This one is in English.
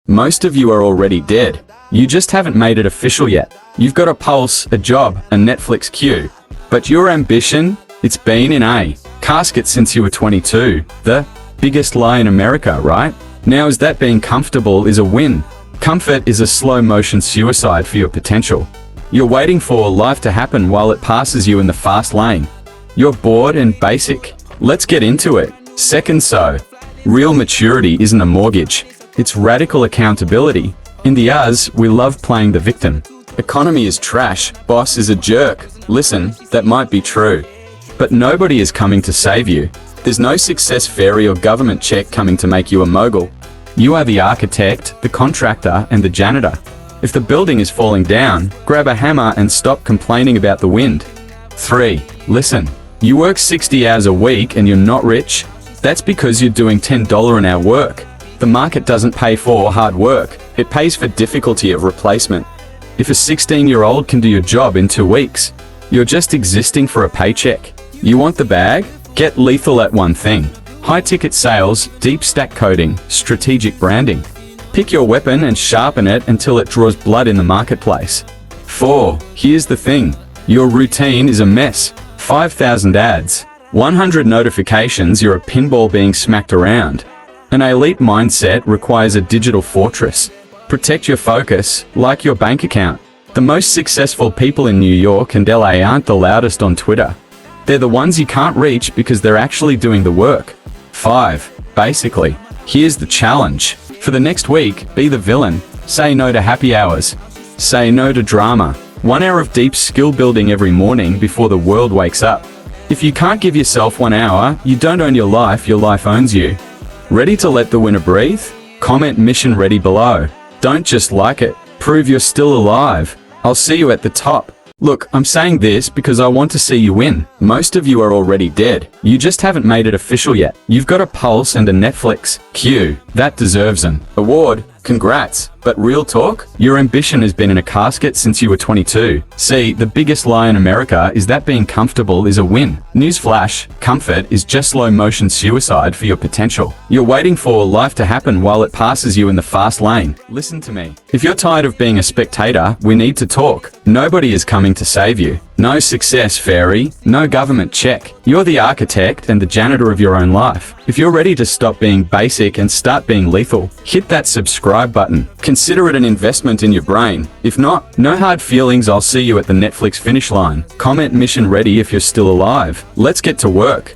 Most of you are already dead. You just haven't made it official yet. You've got a pulse, a job, a Netflix queue. But your ambition, it's been in a casket since you were 22. The biggest lie in America, right? Now is that being comfortable is a win. Comfort is a slow motion suicide for your potential. You're waiting for life to happen while it passes you in the fast lane. You're bored and basic. Let's get into it. Second so. Real maturity isn't a mortgage. It's radical accountability. In the Us, we love playing the victim. Economy is trash, boss is a jerk. Listen, that might be true. But nobody is coming to save you. There's no success fairy or government check coming to make you a mogul. You are the architect, the contractor, and the janitor. If the building is falling down, grab a hammer and stop complaining about the wind. 3. Listen. You work 60 hours a week and you're not rich? That's because you're doing $10 an hour work. The market doesn't pay for hard work. It pays for difficulty of replacement. If a 16-year-old can do your job in 2 weeks, you're just existing for a paycheck. You want the bag? Get lethal at one thing. High-ticket sales, deep stack coding, strategic branding. Pick your weapon and sharpen it until it draws blood in the marketplace. 4. Here's the thing. Your routine is a mess. 5,000 ads. 100 notifications, you're a pinball being smacked around. An elite mindset requires a digital fortress. Protect your focus, like your bank account. The most successful people in New York and LA aren't the loudest on Twitter. They're the ones you can't reach because they're actually doing the work. 5. Basically, here's the challenge. For the next week, be the villain. Say no to happy hours. Say no to drama. 1 hour of deep skill building every morning before the world wakes up. If you can't give yourself 1 hour, you don't own your life owns you. Ready to let the winner breathe? Comment mission ready below. Don't just like it, prove you're still alive. I'll see you at the top. Look, I'm saying this because I want to see you win. Most of you are already dead. You just haven't made it official yet. You've got a pulse and a Netflix queue. That deserves an award. Congrats. But real talk? Your ambition has been in a casket since you were 22. See, the biggest lie in America is that being comfortable is a win. Newsflash, comfort is just slow motion suicide for your potential. You're waiting for life to happen while it passes you in the fast lane. Listen to me. If you're tired of being a spectator, we need to talk. Nobody is coming to save you. No success fairy, no government check. You're the architect and the janitor of your own life. If you're ready to stop being basic and start being lethal, hit that subscribe button. Consider it an investment in your brain. If not, no hard feelings, I'll see you at the Netflix finish line. Comment mission ready if you're still alive. Let's get to work.